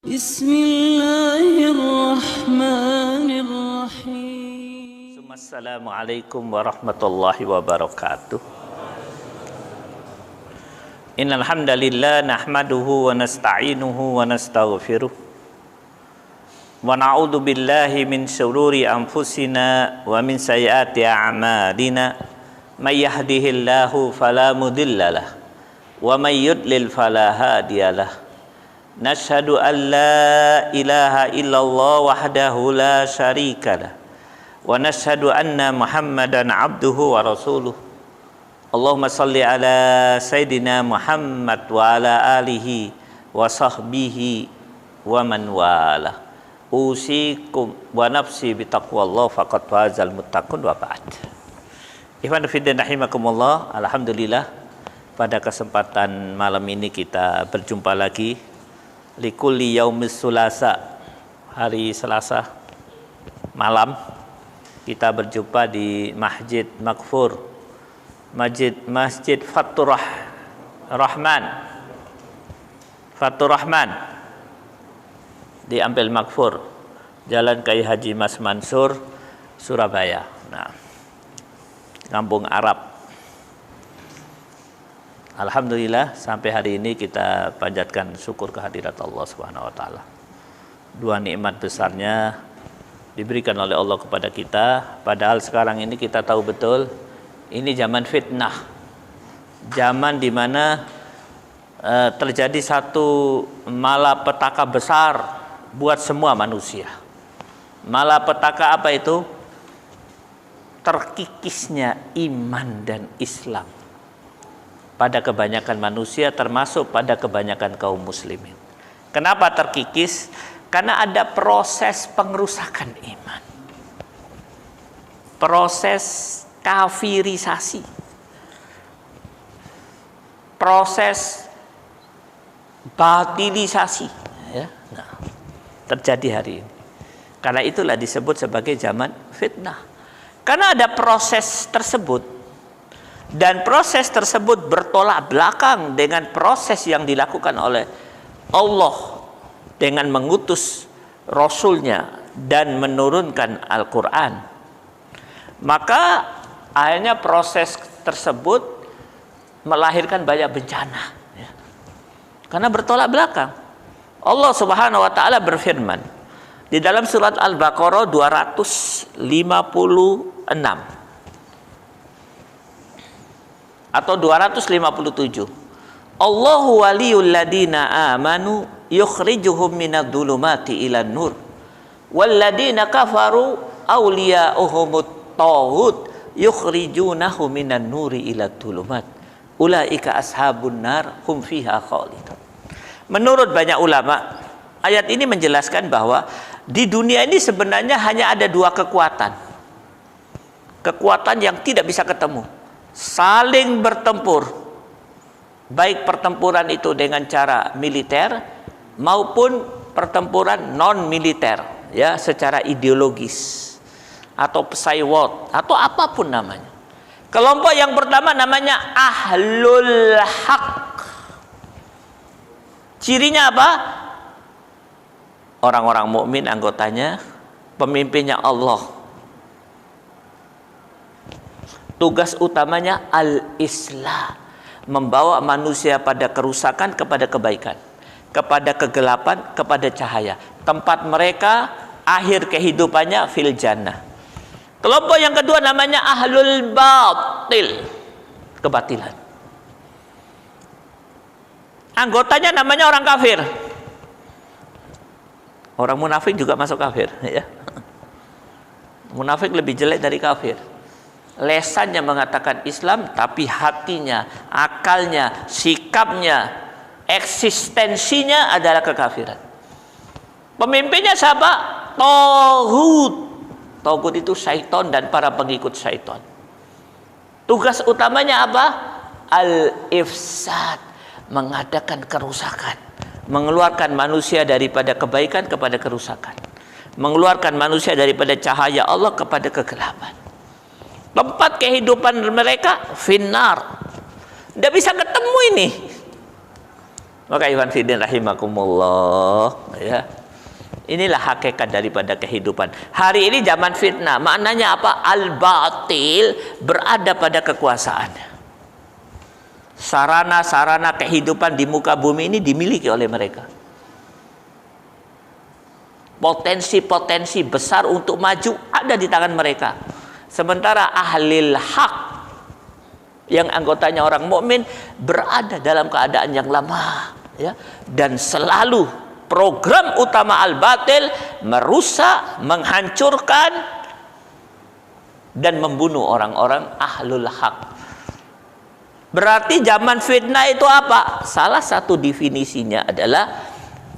Bismillahirrahmanirrahim. Assalamualaikum warahmatullahi wabarakatuh. Innal hamdalillah nahmaduhu wa nasta'inuhu wa nastaghfiruh. Wa na'udzu billahi min shururi anfusina wa min sayyiati a'malina. May yahdihillahu fala mudhillalah wa may yudlil fala hadiyalah. Nashhadu an la ilaha illallah wahdahu la syarikalah wa nashhadu anna Muhammadan abduhu wa rasuluh. Allahumma salli ala Sayyidina Muhammad wa ala alihi wa sahbihi wa man wala. Usikum wa nafsi bitaqwallah faqad fazal muttaqun wa ba'd. Ikhwan fillah rahimakumullah, alhamdulillah pada kesempatan malam ini kita berjumpa lagi likulli yaumis sulasa, hari Selasa malam kita berjumpa di Masjid Maghfur, Masjid Fathur Rahman di Ampel Maghfur, Jalan Kiai Haji Mas Mansur, Surabaya. Nah, Kampung Arab. Alhamdulillah sampai hari ini kita panjatkan syukur kehadirat Allah Subhanahu wa taala. Dua nikmat besarnya diberikan oleh Allah kepada kita, padahal sekarang ini kita tahu betul ini zaman fitnah. Zaman di mana terjadi satu malapetaka besar buat semua manusia. Malapetaka apa itu? Terkikisnya iman dan Islam pada kebanyakan manusia, termasuk pada kebanyakan kaum muslimin. Kenapa terkikis? Karena ada proses pengerusakan iman, proses kafirisasi, proses batilisasi, ya. Nah, terjadi hari ini. Karena itulah disebut sebagai zaman fitnah. Karena ada proses tersebut, dan proses tersebut bertolak belakang dengan proses yang dilakukan oleh Allah dengan mengutus Rasulnya dan menurunkan Al-Quran. Maka akhirnya proses tersebut melahirkan banyak bencana, ya. Karena bertolak belakang. Allah Subhanahu wa taala berfirman di dalam surat Al-Baqarah 256 atau 257. Allahu waliyul ladina amanu yukhrijuhum minadh dhulumati ilan nur wal ladina kafaru awliya'uhumut taghut yukhrijunahum minan nuri iladh dhulumat ulaika ashabun nar hum fiha khalidun. Menurut banyak ulama, ayat ini menjelaskan bahwa di dunia ini sebenarnya hanya ada dua kekuatan. Kekuatan yang tidak bisa ketemu, saling bertempur, baik pertempuran itu dengan cara militer maupun pertempuran non militer, ya, secara ideologis atau psyword atau apapun namanya. Kelompok yang pertama namanya ahlul haq. Cirinya apa? Orang-orang mukmin, anggotanya, pemimpinnya Allah. Tugas utamanya al-islah, membawa manusia pada kerusakan kepada kebaikan, kepada kegelapan kepada cahaya. Tempat mereka akhir kehidupannya fil jannah. Kelompok yang kedua namanya ahlul batil, kebatilan. Anggotanya namanya orang kafir. Orang munafik juga masuk kafir, ya. Munafik lebih jelek dari kafir. Lesannya mengatakan Islam, tapi hatinya, akalnya, sikapnya, eksistensinya adalah kekafiran. Pemimpinnya siapa? Taghut. Taghut itu syaitan dan para pengikut syaitan. Tugas utamanya apa? Al-ifsad, mengadakan kerusakan, mengeluarkan manusia daripada kebaikan kepada kerusakan, mengeluarkan manusia daripada cahaya Allah kepada kegelapan. Tempat kehidupan mereka finnar. Tidak bisa ketemu ini. Maka ikhwan fillah rahimakumullah, ya. Inilah hakikat daripada kehidupan. Hari ini zaman fitnah. Maknanya apa? Al-batil berada pada kekuasaan. Sarana-sarana kehidupan di muka bumi ini dimiliki oleh mereka. Potensi-potensi besar untuk maju ada di tangan mereka. Sementara ahlil haq yang anggotanya orang mukmin berada dalam keadaan yang lemah, ya, dan selalu program utama al-batil merusak, menghancurkan dan membunuh orang-orang ahlul haq. Berarti zaman fitnah itu apa? Salah satu definisinya adalah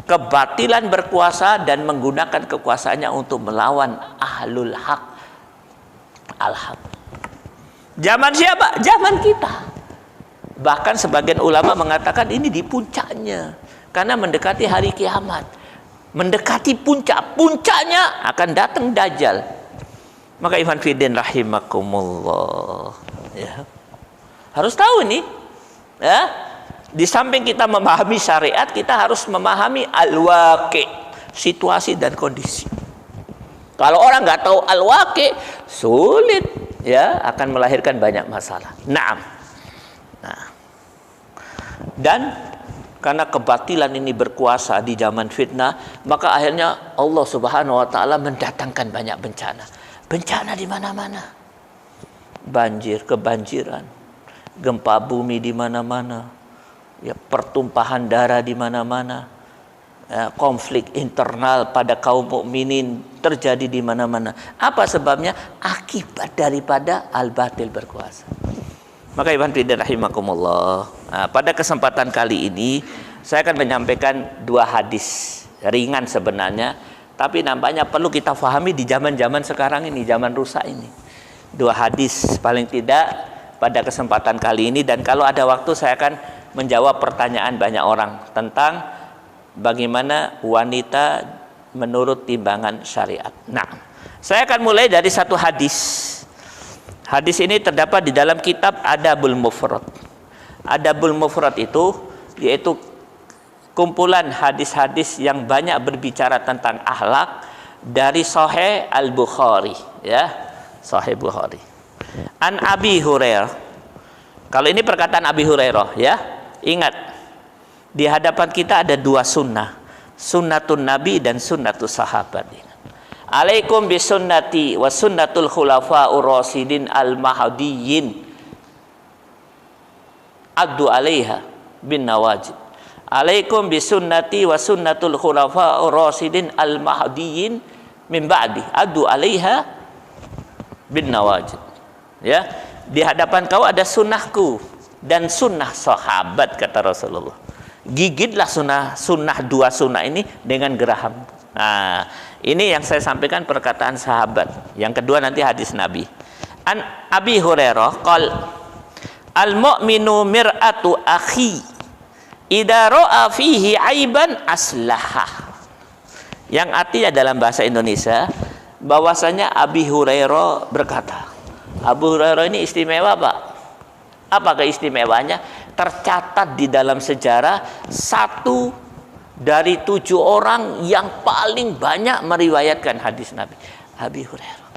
kebatilan berkuasa dan menggunakan kekuasaannya untuk melawan ahlul haq, al-haq. Zaman siapa? Zaman kita. Bahkan sebagian ulama mengatakan ini di puncaknya, karena mendekati hari kiamat, mendekati puncaknya akan datang Dajjal. Maka ikhwan fillah rahimakumullah, ya, harus tahu ini, ya. Di samping kita memahami syariat, kita harus memahami al-waqi', situasi dan kondisi. Kalau orang nggak tahu al-waqi', sulit, ya, akan melahirkan banyak masalah. Nah, dan karena kebatilan ini berkuasa di zaman fitnah, maka akhirnya Allah Subhanahu wa taala mendatangkan banyak bencana. Bencana di mana-mana. Banjir, kebanjiran, gempa bumi di mana-mana, ya, pertumpahan darah di mana-mana, ya, konflik internal pada kaum mukminin terjadi di mana-mana. Apa sebabnya? Akibat daripada al-batil berkuasa. Maka ikhwan fillah rahimakumullah, nah, pada kesempatan kali ini saya akan menyampaikan dua hadis ringan sebenarnya, tapi nampaknya perlu kita fahami di zaman-zaman sekarang ini, zaman rusak ini. Dua hadis paling tidak pada kesempatan kali ini, dan kalau ada waktu saya akan menjawab pertanyaan banyak orang tentang bagaimana wanita menurut timbangan syariat. Nah, saya akan mulai dari satu hadis. Hadis ini terdapat di dalam kitab Adabul Mufrad. Adabul Mufrad itu yaitu kumpulan hadis-hadis yang banyak berbicara tentang akhlak dari Sahih Al-Bukhari, ya, Sahih Bukhari. An Abi Hurairah. Kalau ini perkataan Abi Hurairah, ya. Ingat, di hadapan kita ada dua sunnah, sunnatun Nabi dan sunnatus sahabat. Alaikum bisunnati wa sunnatul khulafa'ur rasyidin al-mahdiyyin, addu 'alaiha bin nawajid. Alaikum bisunnati wa sunnatul khulafa'ur rasyidin al-mahdiyyin min ba'di, addu 'alaiha bin nawajid. Ya, di hadapan kau ada sunnahku dan sunnah sahabat, kata Rasulullah. Gigitlah sunnah dua sunnah ini dengan geraham. Nah, ini yang saya sampaikan perkataan sahabat. Yang kedua nanti hadis Nabi. An Abi Hurairah qol al-mu'minu mir'atu akhi idza ra'a fihi aiban aslaha. Yang artinya dalam bahasa Indonesia bahwasanya Abi Hurairah berkata, Abu Hurairah ini istimewa, Pak. Apa keistimewaannya? Tercatat di dalam sejarah satu dari 7 orang yang paling banyak meriwayatkan hadis Nabi, Abi Hurairah.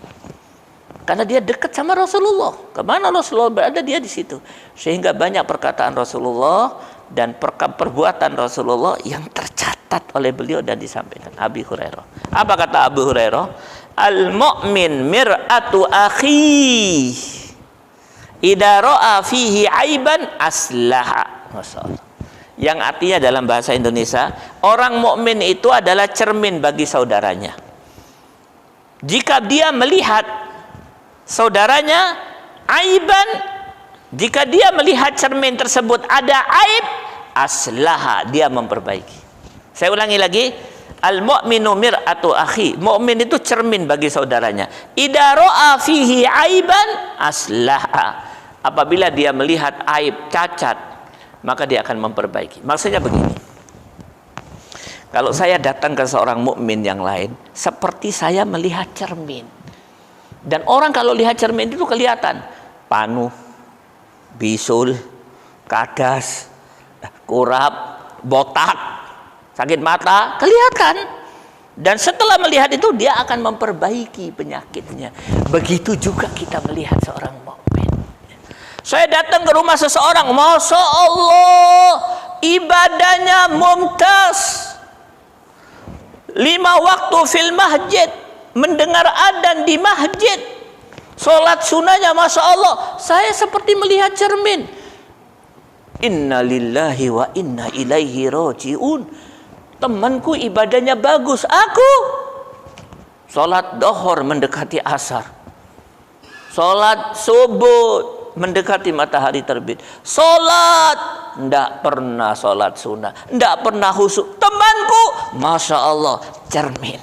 Karena dia dekat sama Rasulullah. Kemana Rasulullah berada, dia di situ. Sehingga banyak perkataan Rasulullah dan perbuatan Rasulullah yang tercatat oleh beliau dan disampaikan. Abi Hurairah. Apa kata Abu Hurairah? Al-mu'min mir'atu akhi idza ra'a fihi aiban aslaha. Masyaallah. Yang artinya dalam bahasa Indonesia, orang mukmin itu adalah cermin bagi saudaranya. Jika dia melihat saudaranya aiban, jika dia melihat cermin tersebut ada aib, aslaha, dia memperbaiki. Saya ulangi lagi, al-mu'minu mir'atu akhi, mukmin itu cermin bagi saudaranya. Idza ra'a fihi aiban aslaha, apabila dia melihat aib, cacat, maka dia akan memperbaiki. Maksudnya begini, kalau saya datang ke seorang mukmin yang lain, seperti saya melihat cermin. Dan orang kalau lihat cermin itu kelihatan panuh, bisul, kadas, kurap, botak, sakit mata, kelihatan. Dan setelah melihat itu dia akan memperbaiki penyakitnya. Begitu juga kita melihat seorang mukmin. Saya datang ke rumah seseorang, Masya Allah, ibadahnya mumtaz. 5 waktu fil masjid, mendengar adzan di masjid, sholat sunnahnya Masya Allah. Saya seperti melihat cermin. Inna lillahi wa inna ilaihi raji'un. Temanku ibadahnya bagus, aku sholat dohor mendekati asar, sholat subuh mendekati matahari terbit, sholat ndak pernah sholat sunnah, ndak pernah khusyuk. Temanku Masya Allah cermin.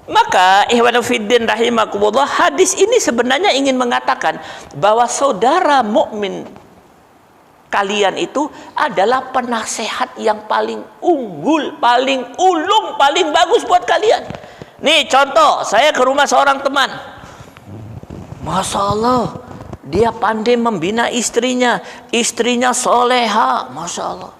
Maka ihwanu fiddin rahimakumullah, hadis ini sebenarnya ingin mengatakan bahwa saudara mukmin kalian itu adalah penasehat yang paling unggul, paling ulung, paling bagus buat kalian. Nih contoh, saya ke rumah seorang teman, Masya Allah, dia pandai membina istrinya, istrinya soleha, Masya Allah.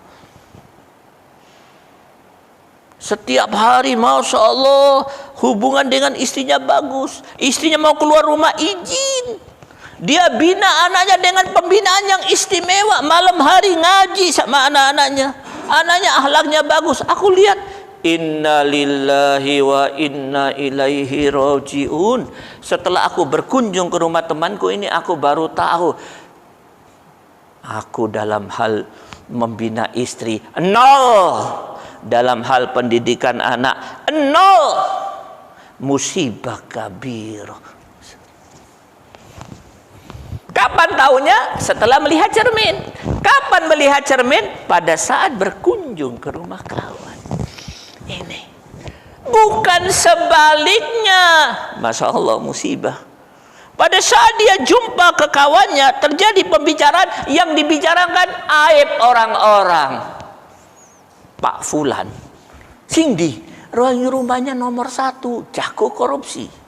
Setiap hari Masya Allah hubungan dengan istrinya bagus. Istrinya mau keluar rumah izin. Dia bina anaknya dengan pembinaan yang istimewa. Malam hari ngaji sama anak-anaknya. Anaknya akhlaknya bagus. Aku lihat, inna lillahi wa inna ilaihi raji'un. Setelah aku berkunjung ke rumah temanku ini, aku baru tahu, aku dalam hal membina istri nol, dalam hal pendidikan anak nol, musibah kabir. Kapan tahunya? Setelah melihat cermin. Kapan melihat cermin? Pada saat berkunjung ke rumah kawan. Ini bukan sebaliknya. Masya Allah, musibah. Pada saat dia jumpa ke kawannya, terjadi pembicaraan yang dibicarakan aib orang-orang. Pak Fulan, Singdi, rumahnya nomor 1, jago korupsi.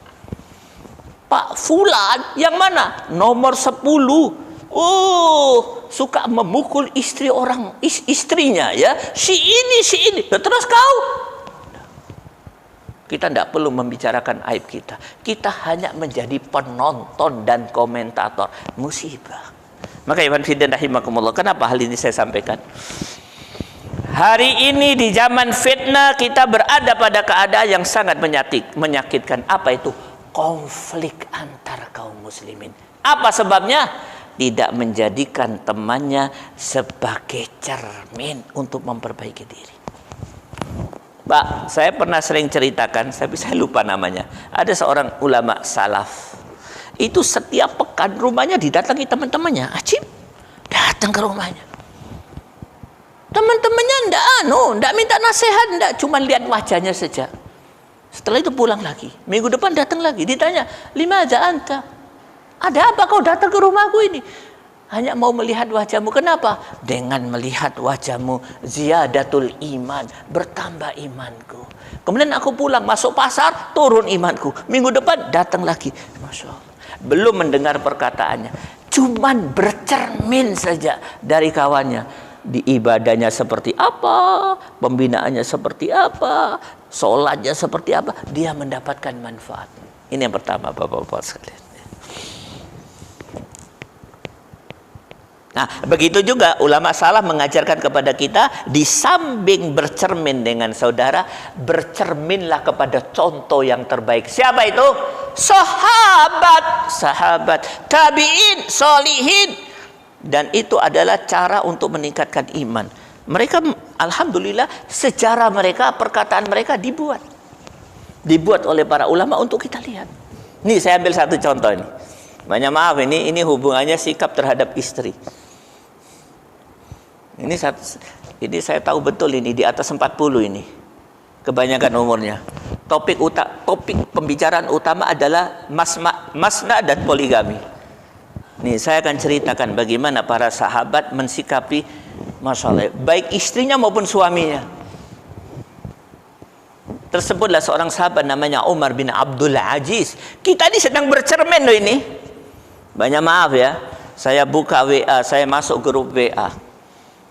Pak Fulan yang mana? Nomor 10. Oh, suka memukul istri orang, istrinya ya. Si ini. Terus kau? Kita tidak perlu membicarakan aib kita. Kita hanya menjadi penonton dan komentator. Musibah. Maka Iwan Fidan rahimakumullah, kenapa hal ini saya sampaikan? Hari ini di zaman fitnah kita berada pada keadaan yang sangat menyakitkan. Apa itu? Konflik antar kaum muslimin. Apa sebabnya? Tidak menjadikan temannya sebagai cermin untuk memperbaiki diri. Pak, saya pernah sering ceritakan, tapi saya lupa namanya. Ada seorang ulama salaf. Itu setiap pekan rumahnya didatangi teman-temannya. Ajib, datang ke rumahnya. Teman-temannya ndak minta nasihat, ndak, cuma lihat wajahnya saja. Setelah itu pulang lagi. Minggu depan datang lagi. Ditanya, limadza anta? Ada apa kau datang ke rumahku ini? Hanya mau melihat wajahmu. Kenapa? Dengan melihat wajahmu, ziyadatul iman, bertambah imanku. Kemudian aku pulang, masuk pasar, turun imanku. Minggu depan datang lagi. Masya Allah. Belum mendengar perkataannya. Cuman bercermin saja dari kawannya. Di ibadahnya seperti apa, pembinaannya seperti apa, sholatnya seperti apa, dia mendapatkan manfaat. Ini yang pertama, Bapak-bapak sekalian. Nah, begitu juga ulama salaf mengajarkan kepada kita, di samping bercermin dengan saudara, bercerminlah kepada contoh yang terbaik. Siapa itu? Sahabat, tabi'in, solihin. Dan itu adalah cara untuk meningkatkan iman. Mereka, alhamdulillah, sejarah mereka, perkataan mereka dibuat oleh para ulama untuk kita lihat. Nih saya ambil satu contoh ini. Banyak maaf, ini hubungannya sikap terhadap istri. Ini saya tahu betul ini di atas 40 ini. Kebanyakan umurnya. Topik pembicaraan utama adalah masna dan poligami. Nih saya akan ceritakan bagaimana para sahabat mensikapi masalah baik istrinya maupun suaminya. Tersebutlah seorang sahabat namanya Umar bin Abdul Aziz. Kita ini sedang bercermin loh ini. Banyak maaf ya, saya buka WA, saya masuk grup WA.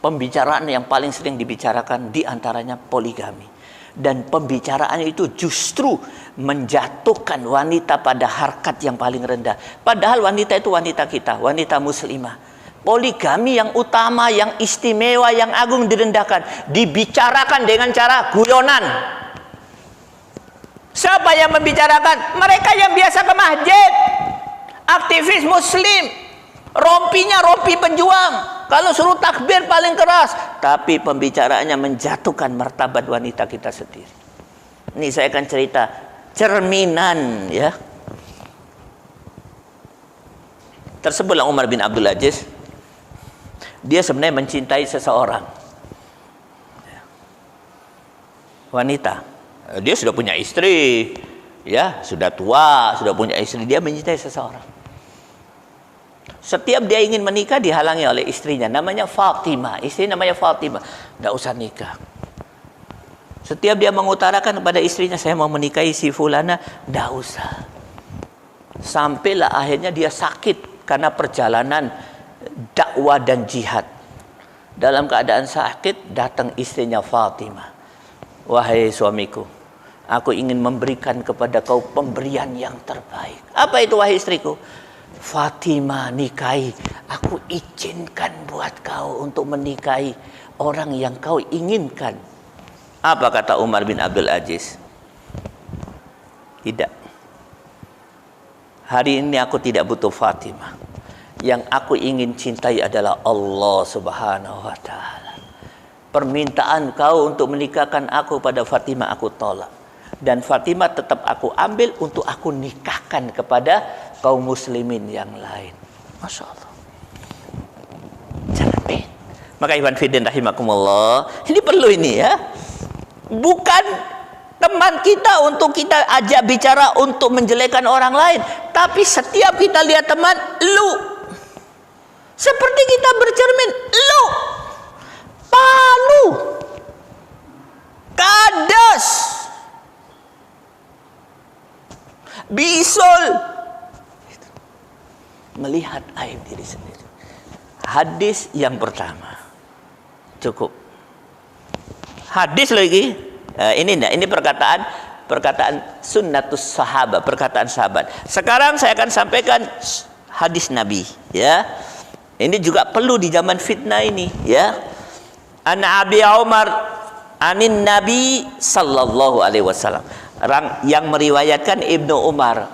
Pembicaraan yang paling sering dibicarakan diantaranya poligami. Dan pembicaraan itu justru menjatuhkan wanita pada harkat yang paling rendah. Padahal wanita itu wanita kita, wanita muslimah. Poligami yang utama, yang istimewa, yang agung direndahkan, dibicarakan dengan cara guyonan. Siapa yang membicarakan? Mereka yang biasa ke masjid, aktivis muslim, rompinya rompi pejuang. Kalau suruh takbir paling keras, tapi pembicaraannya menjatuhkan martabat wanita kita sendiri. Ini saya akan cerita cerminan, ya. Tersebutlah Umar bin Abdul Aziz. Dia sebenarnya mencintai seseorang, wanita. Dia sudah punya istri, ya, sudah tua, sudah punya istri. Dia mencintai seseorang. Setiap dia ingin menikah dihalangi oleh istrinya, namanya Fatimah. Istri namanya Fatimah. Tidak usah nikah. Setiap dia mengutarakan kepada istrinya, saya mau menikahi si fulana, tidak usah. Sampailah akhirnya dia sakit karena perjalanan dakwah dan jihad. Dalam keadaan sakit, datang istrinya Fatimah. Wahai suamiku, aku ingin memberikan kepada kau pemberian yang terbaik. Apa itu wahai istriku? Fatimah nikahi, aku izinkan buat kau untuk menikahi orang yang kau inginkan. Apa kata Umar bin Abdul Aziz? Tidak. Hari ini aku tidak butuh Fatimah. Yang aku ingin cintai adalah Allah Subhanahu wa ta'ala. Permintaan kau untuk menikahkan aku pada Fatimah aku tolak. Dan Fatimah tetap aku ambil untuk aku nikahkan kepada kaum muslimin yang lain. Masya Allah. Jangan main. Maka Ikhwan Fiddin rahimakumullah, ini perlu ini, ya. Bukan teman kita untuk kita ajak bicara untuk menjelekan orang lain, tapi setiap kita lihat teman, lu seperti kita bercermin, lu palu kadas bisul, melihat aib diri sendiri. Hadis yang pertama cukup. Hadis lagi, ini perkataan sunnatus sahabat, perkataan sahabat. Sekarang saya akan sampaikan hadis Nabi, ya. Ini juga perlu di zaman fitnah ini, ya. An Abi Umar anin Nabi sallallahu alaihi wasallam. Yang meriwayatkan Ibnu Umar.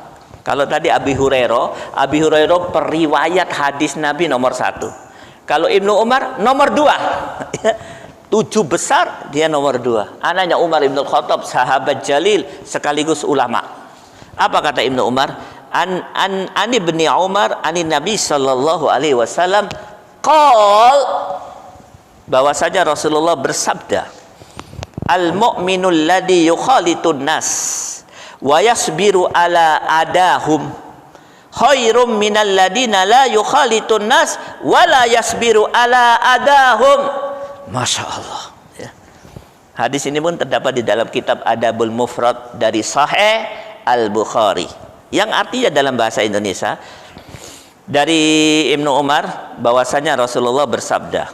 Kalau tadi Abi Hurairah periwayat hadis Nabi nomor 1. Kalau Ibnu Umar nomor 2. 7 besar, dia nomor 2. Anaknya Umar Ibn Khattab, sahabat jalil sekaligus ulama. Apa kata Ibnu Umar? An ibni Umar anin Nabi sallallahu alaihi wasallam qol, bahwasanya Rasulullah bersabda, al-mu'minul ladzi yukhalitun nas wa yasbiru ala adahum khairum minal ladina la yukhalitun nas wa la yasbiru ala adahum. Masya Allah, ya. Hadis ini pun terdapat di dalam kitab Adabul Mufrad dari Sahih Al-Bukhari, yang artinya dalam bahasa Indonesia dari Ibnu Umar bahwasanya Rasulullah bersabda.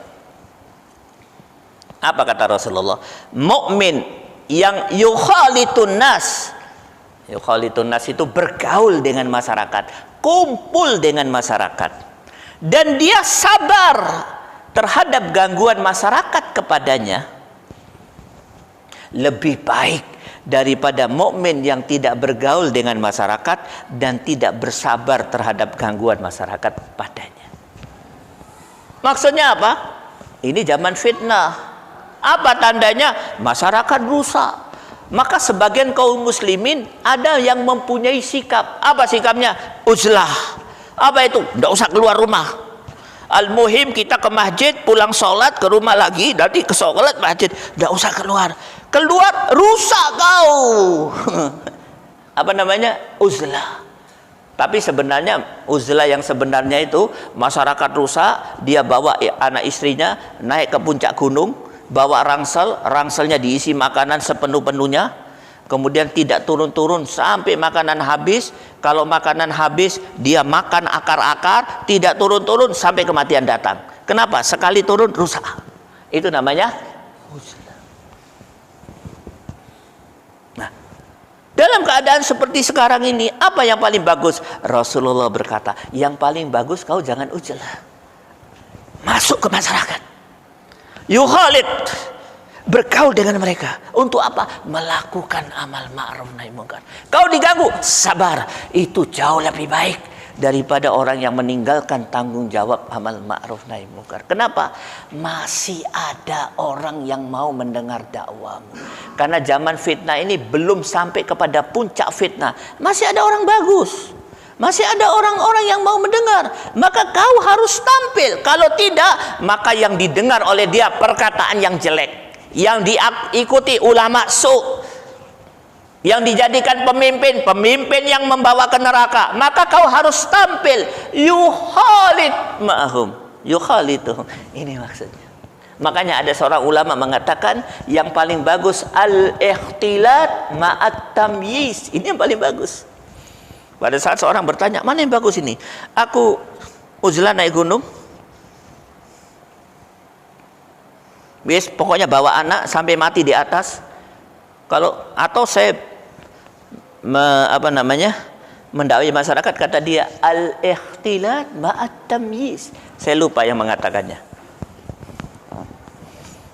Apa kata Rasulullah? Mukmin yang yukhalitun nas. Yukhalitun nas itu bergaul dengan masyarakat, kumpul dengan masyarakat, dan dia sabar terhadap gangguan masyarakat kepadanya, lebih baik daripada mukmin yang tidak bergaul dengan masyarakat dan tidak bersabar terhadap gangguan masyarakat padanya. Maksudnya apa? Ini zaman fitnah. Apa tandanya? Masyarakat rusak. Maka sebagian kaum muslimin ada yang mempunyai sikap. Apa sikapnya? Uzlah. Apa itu? Tidak usah keluar rumah. Al-muhim kita ke masjid, pulang sholat, ke rumah lagi, nanti ke sholat masjid. Tidak usah keluar. Keluar, rusak kau. Apa namanya? Uzlah. Tapi sebenarnya uzlah yang sebenarnya itu, masyarakat rusak, dia bawa anak istrinya naik ke puncak gunung, bawa rangsel, rangselnya diisi makanan sepenuh-penuhnya, kemudian tidak turun-turun sampai makanan habis. Kalau makanan habis, dia makan akar-akar, tidak turun-turun sampai kematian datang. Kenapa? Sekali turun rusak. Itu namanya uzlah. Nah, dalam keadaan seperti sekarang ini, apa yang paling bagus? Rasulullah berkata, yang paling bagus kau jangan uzlah. Masuk ke masyarakat. Yukhalid, bergaul dengan mereka. Untuk apa? Melakukan amal ma'ruf nahi munkar. Kau diganggu, sabar. Itu jauh lebih baik daripada orang yang meninggalkan tanggung jawab amal ma'ruf nahi munkar. Kenapa? Masih ada orang yang mau mendengar dakwamu. Karena zaman fitnah ini belum sampai kepada puncak fitnah. Masih ada orang bagus. Masih ada orang-orang yang mau mendengar. Maka kau harus tampil. Kalau tidak, maka yang didengar oleh dia perkataan yang jelek, yang diikuti ulama su, yang dijadikan pemimpin yang membawa ke neraka. Maka kau harus tampil. Yukhalid ma'hum, yukhaliduhum. Ini maksudnya. Makanya ada seorang ulama mengatakan yang paling bagus al-ikhtilat ma'at tamyiz. Ini yang paling bagus. Pada saat seorang bertanya, mana yang bagus ini? Aku uzlah naik gunung, pokoknya bawa anak sampai mati di atas. Atau saya mendakwai masyarakat, kata dia al-ikhtilat ma'at tamyiz. Saya lupa yang mengatakannya.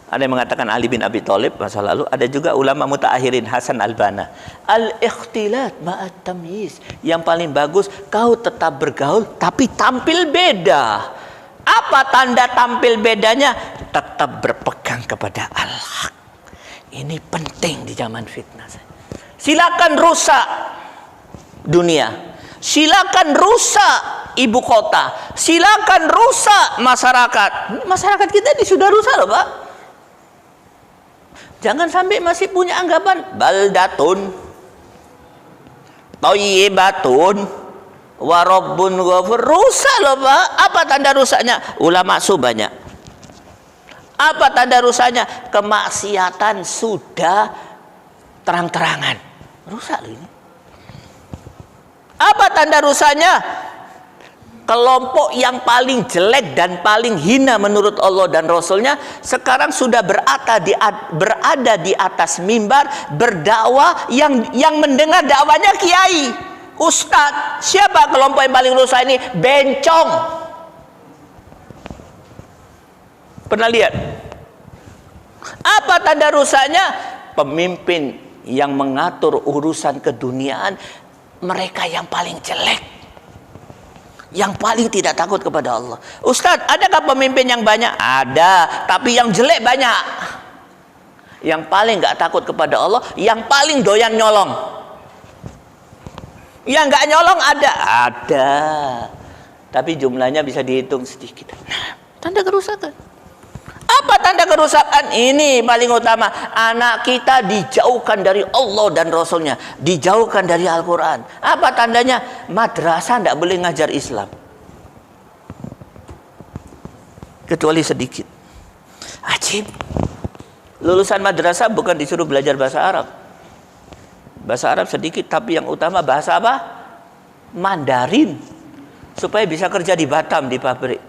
Ada yang mengatakan Ali bin Abi Thalib masa lalu, ada juga ulama mutaakhirin Hasan Al-Banna. Al-ikhtilat ma'at tamyiz. Yang paling bagus kau tetap bergaul tapi tampil beda. Apa tanda tampil bedanya? Tetap berpegang kepada al-haq. Ini penting di zaman fitnah. Silakan rusak dunia, silakan rusak ibu kota, silakan rusak masyarakat. Masyarakat kita ini sudah rusak loh, Pak. Jangan sampai masih punya anggapan baldatun thayyibatun wa rabbun ghafur. Rusak loh, Pak. Apa tanda rusaknya? Ulama su banyak. Apa tanda rusaknya? Kemaksiatan sudah terang-terangan. Rusak loh ini. Apa tanda rusaknya? Kelompok yang paling jelek dan paling hina menurut Allah dan Rasulnya sekarang sudah berada di atas mimbar berdakwah, yang mendengar dakwanya kiai, ustadz. Siapa kelompok yang paling rusak ini? Bencong. Pernah lihat? Apa tanda rusaknya? Pemimpin yang mengatur urusan keduniaan, mereka yang paling jelek, yang paling tidak takut kepada Allah. Ustadz, adakah pemimpin yang banyak? Ada, tapi yang jelek banyak. Yang paling gak takut kepada Allah, yang paling doyan nyolong. Yang gak nyolong ada, tapi jumlahnya bisa dihitung sedikit. Nah, tanda kerusakan. Apa tanda kerusakan? Ini paling utama. Anak kita dijauhkan dari Allah dan Rasulnya, dijauhkan dari Al-Quran. Apa tandanya? Madrasah tidak boleh ngajar Islam, kecuali sedikit. Ajib. Lulusan madrasah bukan disuruh belajar bahasa Arab. Bahasa Arab sedikit, tapi yang utama bahasa apa? Mandarin. Supaya bisa kerja di Batam, di pabrik.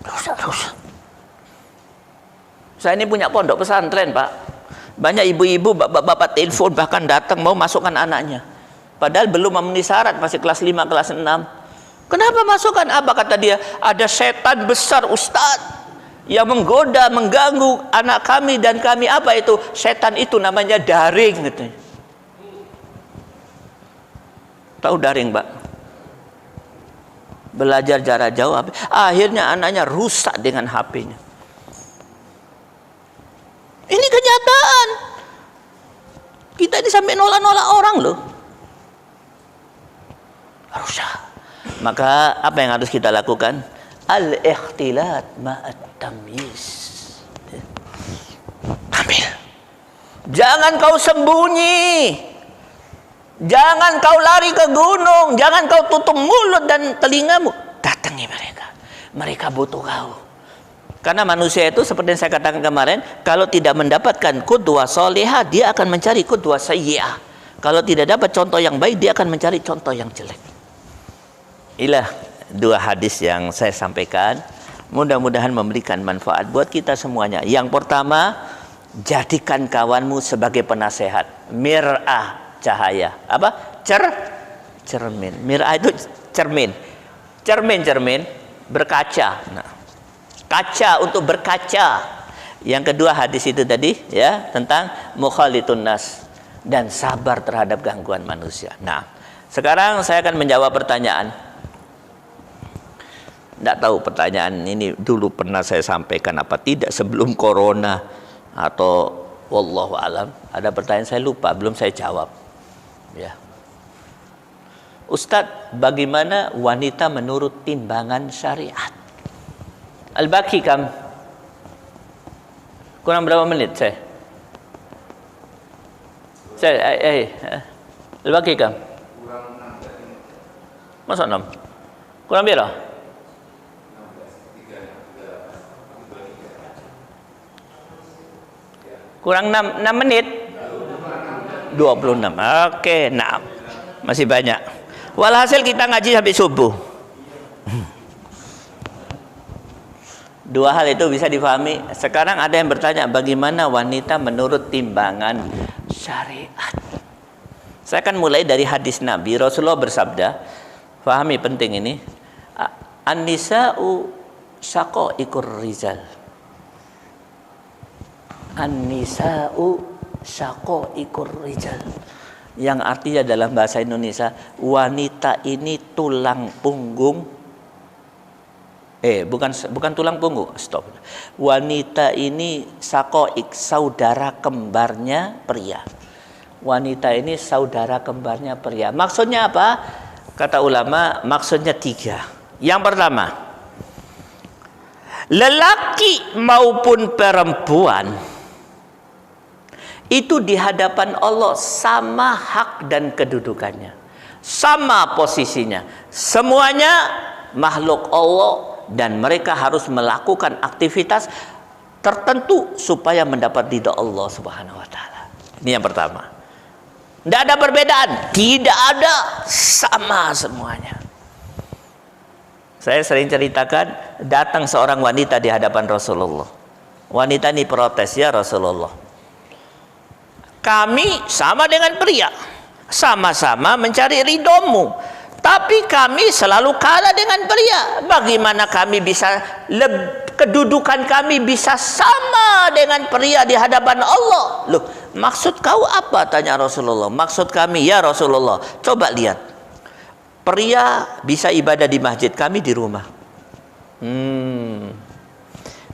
Rusak. Saya ini punya pondok pesantren, Pak. Banyak ibu-ibu, bapak-bapak telepon bahkan datang mau masukkan anaknya. Padahal belum memenuhi syarat, masih kelas 5, kelas 6. Kenapa masukkan? Apa kata dia? Ada setan besar, Ustadz, yang menggoda, mengganggu anak kami dan kami. Apa itu? Setan itu namanya daring, gitu. Tahu daring, Pak? Belajar jarak jauh. Akhirnya anaknya rusak dengan HP-nya. Ini kenyataan. Kita ini sampai nolak-nolak orang loh. Rusak. Maka apa yang harus kita lakukan? Al-ikhtilat ma'at tamyiz. Ambil. Jangan kau sembunyi. Jangan kau lari ke gunung. Jangan kau tutup mulut dan telingamu. Datangi mereka. Mereka butuh kau. Karena manusia itu seperti yang saya katakan kemarin, kalau tidak mendapatkan qudwah salihah, dia akan mencari qudwah sayyi'ah. Kalau tidak dapat contoh yang baik, dia akan mencari contoh yang jelek. Inilah dua hadis yang saya sampaikan. Mudah-mudahan memberikan manfaat buat kita semuanya. Yang pertama, jadikan kawanmu sebagai penasehat. Mir'ah, cahaya. Apa? Cermin. Mir'ah itu cermin. Cermin berkaca. Nah, kaca untuk berkaca. Yang kedua hadis itu tadi ya, tentang mukhalitun nas dan sabar terhadap gangguan manusia. Nah, sekarang saya akan menjawab pertanyaan. Tidak tahu pertanyaan ini dulu pernah saya sampaikan apa tidak sebelum corona atau wallahu alam. Ada pertanyaan saya lupa, belum saya jawab. Ya. Ustadz, bagaimana wanita menurut timbangan syariat? Al-Baqi kam? Kurang berapa menit saya? Al-Baqi kam? Kurang 6. Masa 6? Kurang berapa? Kurang 6 menit? 26. Oke, nah. Masih banyak. Walhasil kita ngaji sampai subuh. Dua hal itu bisa difahami. Sekarang ada yang bertanya, bagaimana wanita menurut timbangan syariat? Saya akan mulai dari hadis Nabi. Rasulullah bersabda, fahami penting ini, an-nisa'u syaqaiqur rijal. An-nisa'u syaqaiqur rijal. Yang artinya dalam bahasa Indonesia, wanita ini tulang punggung. Bukan tulang punggung. Stop. Wanita ini syaqaiq, saudara kembarnya pria. Wanita ini saudara kembarnya pria. Maksudnya apa? Kata ulama, maksudnya 3. Yang pertama, lelaki maupun perempuan itu di hadapan Allah sama hak dan kedudukannya, sama posisinya, semuanya makhluk Allah, dan mereka harus melakukan aktivitas tertentu supaya mendapat ridha Allah Subhanahu wa taala. Ini yang pertama. Tidak ada perbedaan, tidak ada, sama semuanya. Saya sering ceritakan, datang seorang wanita di hadapan Rasulullah. Wanita ini protes, ya Rasulullah, kami sama dengan pria, sama-sama mencari ridhomu, tapi kami selalu kalah dengan pria. Bagaimana kami bisa, kedudukan kami bisa sama dengan pria di hadapan Allah? Loh, maksud kau apa? Tanya Rasulullah. Maksud kami, ya Rasulullah, coba lihat, pria bisa ibadah di masjid, kami di rumah.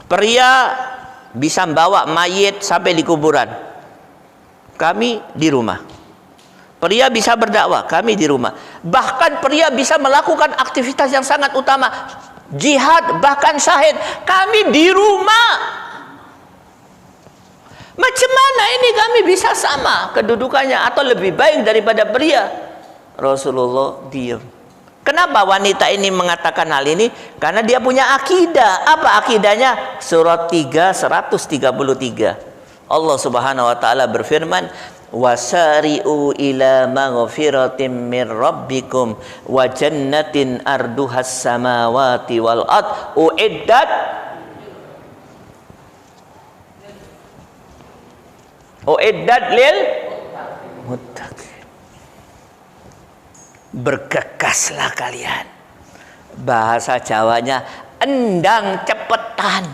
Pria bisa membawa mayit sampai di kuburan, kami di rumah. Pria bisa berdakwah, kami di rumah. Bahkan pria bisa melakukan aktivitas yang sangat utama, jihad, bahkan syahid, kami di rumah. Macam mana ini kami bisa sama kedudukannya atau lebih baik daripada pria? Rasulullah diam. Kenapa wanita ini mengatakan hal ini? Karena dia punya akidah. Apa akidahnya? Surat 3 133. Allah Subhanahu wa taala berfirman, wasari'u ila maghfiratin min rabbikum wa jannatin arduhas samawati wal ard uiddat lil muttaqin. Bergegaslah kalian. Bahasa Jawanya endang cepetan.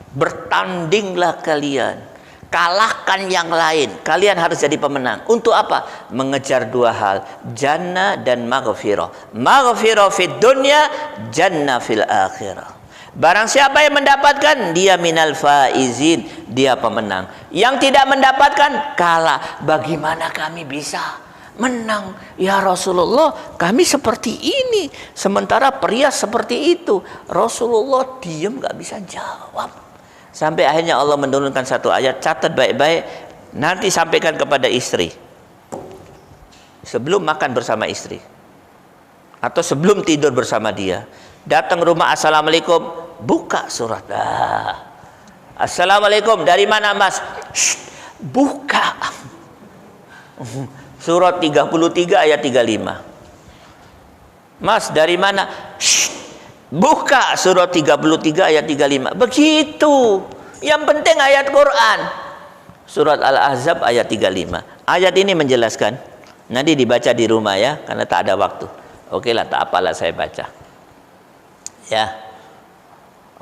Bertandinglah kalian, kalahkan yang lain. Kalian harus jadi pemenang. Untuk apa? Mengejar 2 hal, jannah dan maghfirah. Maghfirah fid dunya, jannah fil akhirah. Barang siapa yang mendapatkan, dia minal faizin, dia pemenang. Yang tidak mendapatkan, kalah. Bagaimana kami bisa menang? Ya Rasulullah, kami seperti ini, sementara pria seperti itu. Rasulullah diam, gak bisa jawab. Sampai akhirnya Allah menurunkan satu ayat, catat baik-baik, nanti sampaikan kepada istri sebelum makan bersama istri atau sebelum tidur bersama dia. Datang rumah, assalamualaikum, buka surat. Assalamualaikum, dari mana mas? Shh, buka surat 33 ayat 35. Mas, dari mana? Shh, Buka surah 33 ayat 35. Begitu. Yang penting ayat Quran. Surat Al-Ahzab ayat 35. Ayat ini menjelaskan. Nanti dibaca di rumah ya, karena tak ada waktu. Oke lah, tak apalah saya baca. Ya.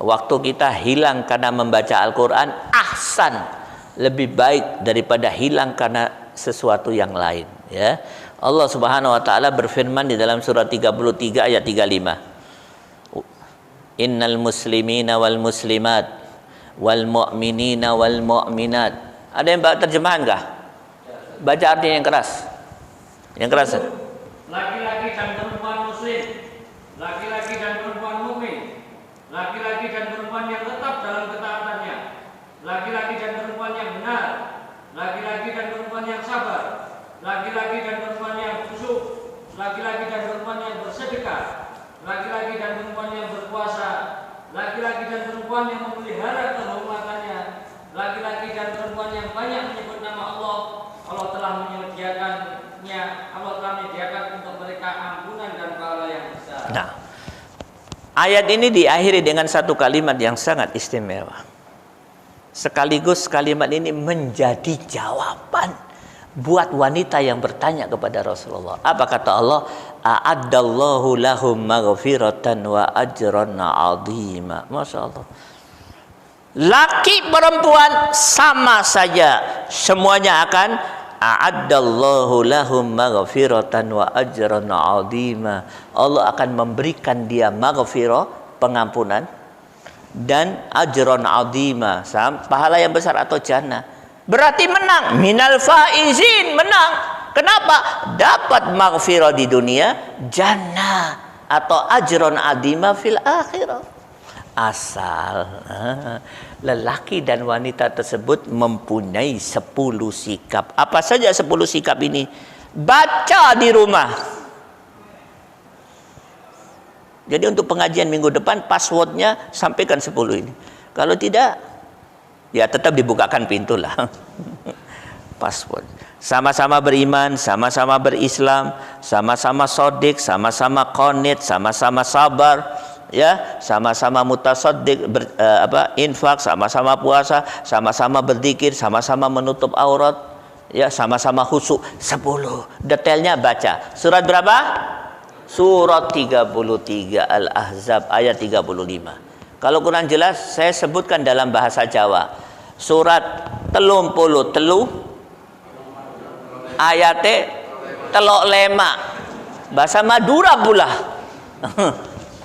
Waktu kita hilang karena membaca Al-Quran, ahsan. Lebih baik daripada hilang karena sesuatu yang lain. Ya. Allah Subhanahu wa taala berfirman di dalam surah 33 ayat 35. Innal muslimina wal muslimat wal mu'minina wal mu'minat. Ada yang baca terjemahan kah? Baca artinya yang keras. Yang keras. Laki-laki dan perempuan muslim, laki-laki dan perempuan mukmin, laki-laki dan perempuan yang tetap dalam ketaatannya, laki-laki dan perempuan yang benar, laki-laki dan perempuan yang sabar, laki-laki dan perempuan yang khusyuk, laki-laki dan perempuan yang bersedekah, laki-laki dan perempuan yang berpuasa, laki-laki dan perempuan yang memelihara kehormatannya, laki-laki dan perempuan yang banyak menyebut nama Allah. Allah telah menyediakannya, Allah telah menyediakan untuk mereka ampunan dan pahala yang besar. Nah, ayat ini diakhiri dengan satu kalimat yang sangat istimewa. Sekaligus kalimat ini menjadi jawaban buat wanita yang bertanya kepada Rasulullah. Apa kata Allah? A'addallahu lahum maghfiratan wa ajran 'azima. Masya Allah. Laki perempuan sama saja, semuanya akan a'addallahu lahum maghfiratan wa ajran 'azima. Allah akan memberikan dia maghfirah, pengampunan, dan ajran 'azima, pahala yang besar atau jannah. Berarti menang, minal faizin, menang. Kenapa? Dapat maghfirah di dunia, jannah atau ajron adima fil akhirah. Asal lelaki dan wanita tersebut mempunyai 10 sikap. Apa saja 10 sikap ini? Baca di rumah. Jadi untuk pengajian minggu depan passwordnya sampaikan 10 ini. Kalau tidak, ya tetap dibukakan pintu lah. Password. Sama-sama beriman, sama-sama berislam, sama-sama sodik, sama-sama qanit, sama-sama sabar, ya, sama-sama mutasaddiq, infak, sama-sama puasa, sama-sama berzikir, sama-sama menutup aurat, ya, sama-sama khusyuk. 10. Detailnya baca. Surat berapa? Surat 33 Al-Ahzab ayat 35. Kalau kurang jelas saya sebutkan dalam bahasa Jawa. Surat 33 ayate telok lema, bahasa Madura pula.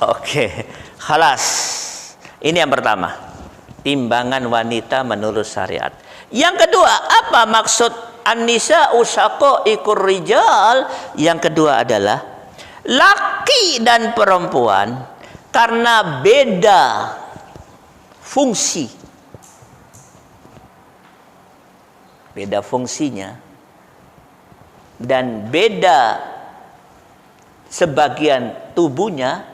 Oke, khalas. Ini yang pertama, timbangan wanita menurut syariat. Yang kedua, apa maksud an-nisa usyaqaiqur rijal? Yang kedua adalah laki dan perempuan karena beda fungsi, beda fungsinya, dan beda sebagian tubuhnya,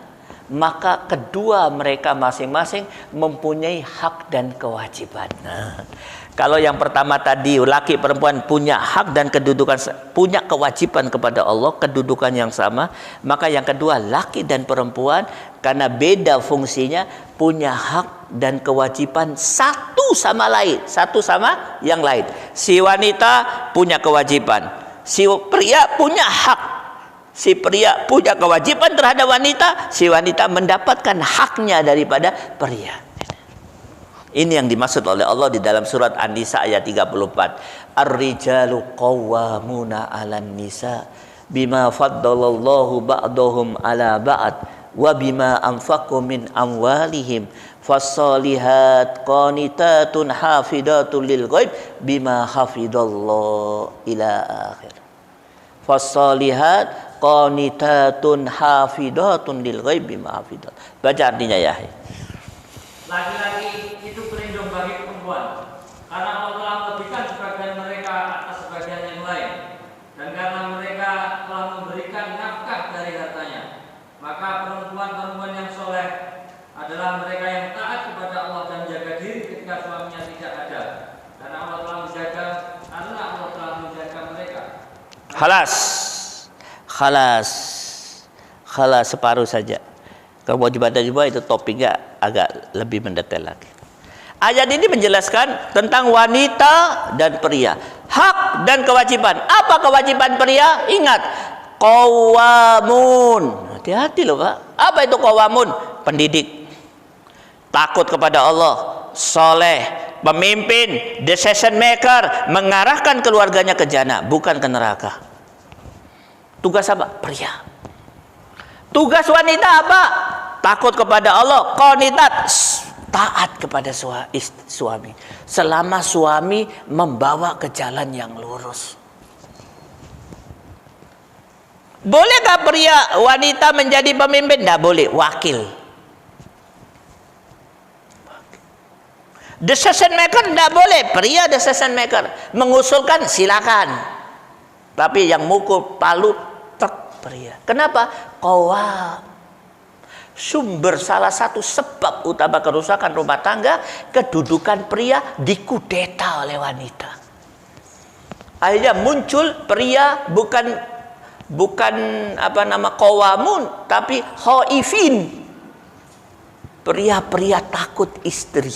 maka kedua mereka masing-masing mempunyai hak dan kewajiban. Nah, kalau yang pertama tadi laki perempuan punya hak dan kedudukan, punya kewajiban kepada Allah, kedudukan yang sama, maka yang kedua laki dan perempuan karena beda fungsinya punya hak dan kewajiban satu sama lain, satu sama yang lain. Si wanita punya kewajiban, si pria punya hak. Si pria punya kewajiban terhadap wanita, si wanita mendapatkan haknya daripada pria. Ini yang dimaksud oleh Allah di dalam surat An-Nisa ayat 34. Ar-rijalu qawwamuna 'alan nisa bima faddalallahu ba'dahum 'ala ba'd wa bima anfaqu min amwalihim fas-solihat qanitatun hafidatun lil ghaib bima hafidallahu ila akhir. Fas-solihat qanitatun hafidatun lil ghaib bima hafidallahu. Baca artinya ya. Laki-laki itu pelindung bagi perempuan, karena Allah telah memberikan sebagian mereka atas sebagian yang lain, dan karena mereka telah memberikan nafkah dari hartanya, maka perempuan-perempuan yang soleh adalah mereka yang taat kepada Allah dan menjaga diri ketika suaminya tidak ada, karena Allah telah menjaga mereka. Khalas Khalas separuh saja. Kewajiban tajwid itu topiknya agak lebih mendetail lagi. Ayat ini menjelaskan tentang wanita dan pria, hak dan kewajiban. Apa kewajiban pria? Ingat, qawamun. Hati-hati loh Pak. Apa itu qawamun? Pendidik, takut kepada Allah, soleh, pemimpin, decision maker, mengarahkan keluarganya ke jannah, bukan ke neraka. Tugas apa? Pria. Tugas wanita apa? Takut kepada Allah, qanitat, taat kepada suami selama suami membawa ke jalan yang lurus. Bolehkah pria wanita menjadi pemimpin? Tidak boleh, wakil. Decision maker tidak boleh, pria decision maker. Mengusulkan silakan, tapi yang mukul palu tek pria. Kenapa? Qawam. Sumber salah satu sebab utama kerusakan rumah tangga, kedudukan pria dikudeta oleh wanita. Akhirnya muncul pria bukan qawamun, tapi khaifin. Pria-pria takut istri.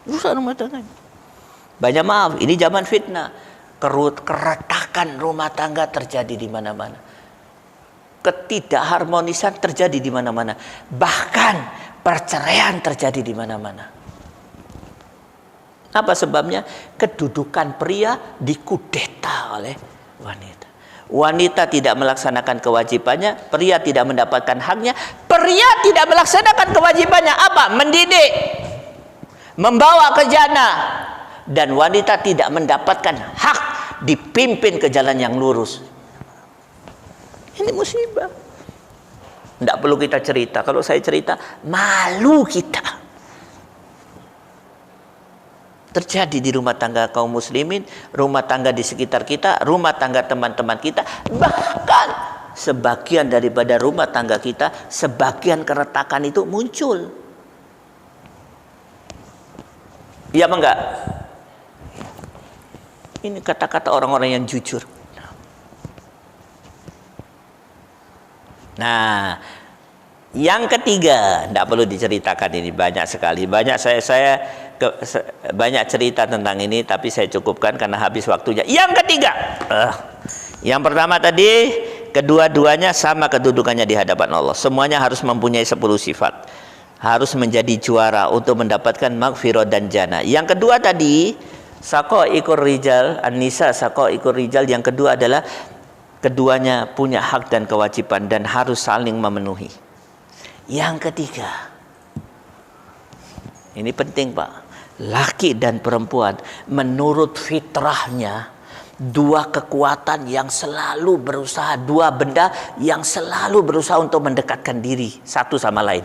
Rusak rumah tangga. Banyak maaf, ini zaman fitnah. Keretakan rumah tangga terjadi di mana-mana. Ketidakharmonisan terjadi di mana-mana. Bahkan perceraian terjadi di mana-mana. Apa sebabnya? Kedudukan pria dikudeta oleh wanita. Wanita tidak melaksanakan kewajibannya, pria tidak mendapatkan haknya. Pria tidak melaksanakan kewajibannya apa? Mendidik, membawa ke jannah. Dan wanita tidak mendapatkan hak dipimpin ke jalan yang lurus. Ini musibah. Tidak perlu kita cerita. Kalau saya cerita, malu kita. Terjadi di rumah tangga kaum muslimin, rumah tangga di sekitar kita, rumah tangga teman-teman kita, bahkan sebagian daripada rumah tangga kita, sebagian keretakan itu muncul. Iya apa enggak? Ini kata-kata orang-orang yang jujur. Nah, yang ketiga, tidak perlu diceritakan, ini banyak sekali. Banyak banyak cerita tentang ini, tapi saya cukupkan karena habis waktunya. Yang ketiga, yang pertama tadi, kedua-duanya sama kedudukannya di hadapan Allah. Semuanya harus mempunyai 10 sifat. Harus menjadi juara untuk mendapatkan maghfirah dan jannah. Yang kedua tadi, saqaiqur rijal, an-nisa saqaiqur rijal. Yang kedua adalah keduanya punya hak dan kewajiban dan harus saling memenuhi. Yang ketiga, ini penting Pak, laki dan perempuan menurut fitrahnya, dua kekuatan yang selalu berusaha, dua benda yang selalu berusaha untuk mendekatkan diri satu sama lain.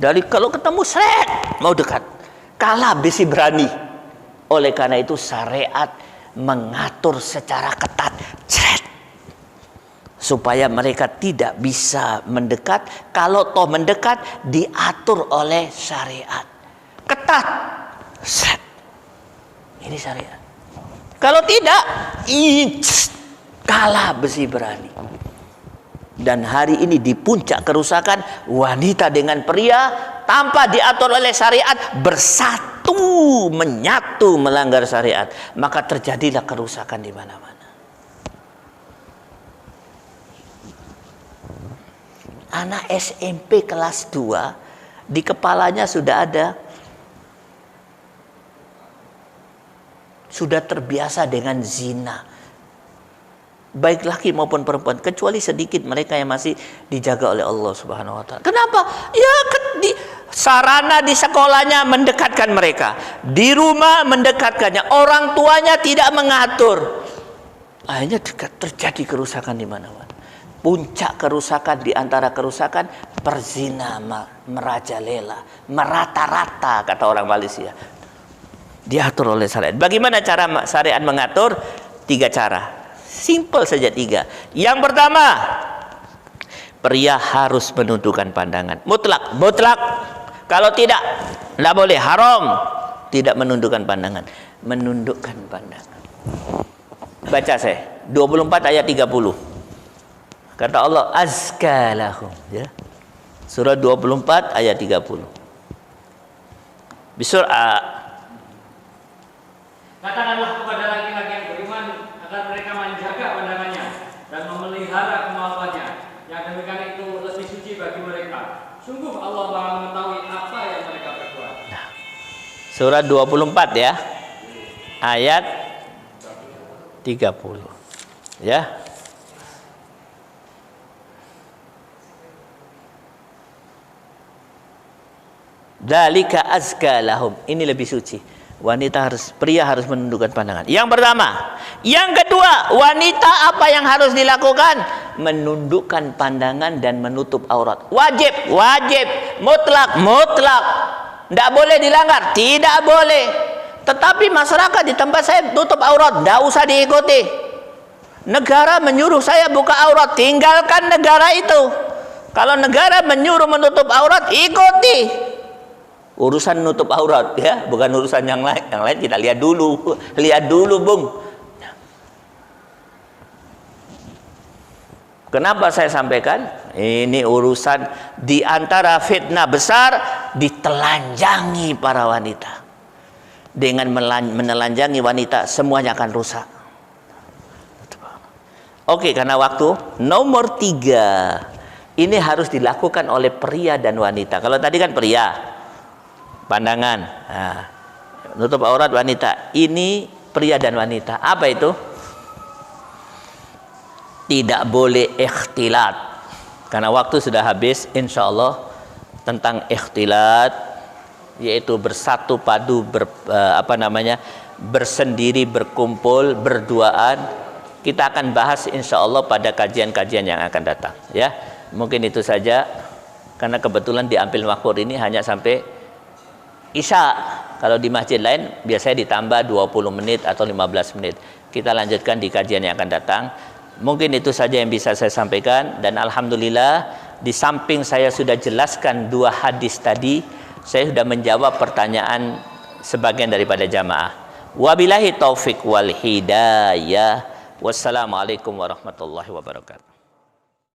Dari kalau ketemu seret mau dekat, kalah besi berani. Oleh karena itu syariat mengatur secara ketat, supaya mereka tidak bisa mendekat. Kalau toh mendekat, diatur oleh syariat ketat. Ini syariat. Kalau tidak, kalah besi berani. Dan hari ini di puncak kerusakan, wanita dengan pria tanpa diatur oleh syariat bersatu, menyatu melanggar syariat, maka terjadilah kerusakan di mana-mana. Anak SMP kelas 2 di kepalanya sudah terbiasa dengan zina, baik laki maupun perempuan, kecuali sedikit mereka yang masih dijaga oleh Allah Subhanahu wa taala. Kenapa? Ya sarana di sekolahnya mendekatkan mereka, di rumah mendekatkannya, orang tuanya tidak mengatur. Akhirnya terjadi kerusakan di mana-mana. Puncak kerusakan, di antara kerusakan, perzina merajalela, merata-rata kata orang Malaysia. Diatur oleh syariat. Bagaimana cara syariat mengatur? 3 cara. Simple saja 3. Yang pertama, pria harus menundukkan pandangan. Mutlak. Kalau tidak boleh, haram. Tidak menundukkan pandangan. Menundukkan pandangan. Baca saya. 24 ayat 30. Kata Allah, azka lahum, ya. Surah 24 ayat 30. Bisur'a. Katakanlah kepada laki-laki yang beriman agar mereka menjaga pandangannya dan memelihara kemauannya. Yang demikian itu lebih suci bagi mereka. Sungguh Allah Maha mengetahui apa yang mereka perbuat. Surah 24 ya. Ayat 30. Ya. Dzalika azka lahum. Ini lebih suci. Pria harus menundukkan pandangan. Yang pertama. Yang kedua, wanita apa yang harus dilakukan? Menundukkan pandangan dan menutup aurat. Wajib, mutlak. Tidak boleh dilanggar, tidak boleh. Tetapi masyarakat di tempat saya tutup aurat, tidak usah diikuti. Negara menyuruh saya buka aurat, tinggalkan negara itu. Kalau negara menyuruh menutup aurat, ikuti. Urusan nutup aurat ya, bukan urusan yang lain. Yang lain kita lihat dulu, Bung. Kenapa saya sampaikan? Ini urusan di antara fitnah besar ditelanjangi para wanita. Dengan menelanjangi wanita semuanya akan rusak. Oke, karena waktu. Nomor 3, ini harus dilakukan oleh pria dan wanita. Kalau tadi kan pria, pandangan, nutup aurat wanita. Ini pria dan wanita. Apa itu? Tidak boleh ikhtilat. Karena waktu sudah habis, insya Allah tentang ikhtilat, yaitu bersatu padu, bersendiri, berkumpul, berduaan. Kita akan bahas insya Allah pada kajian-kajian yang akan datang. Ya, mungkin itu saja. Karena kebetulan di Ampil Makmur ini hanya sampai Isya. Kalau di masjid lain biasanya ditambah 20 menit atau 15 menit. Kita lanjutkan di kajian yang akan datang. Mungkin itu saja yang bisa saya sampaikan. Dan alhamdulillah, di samping saya sudah jelaskan 2 hadis tadi, saya sudah menjawab pertanyaan sebagian daripada jamaah. Wabillahi taufik wal hidayah. Wassalamualaikum warahmatullahi wabarakatuh.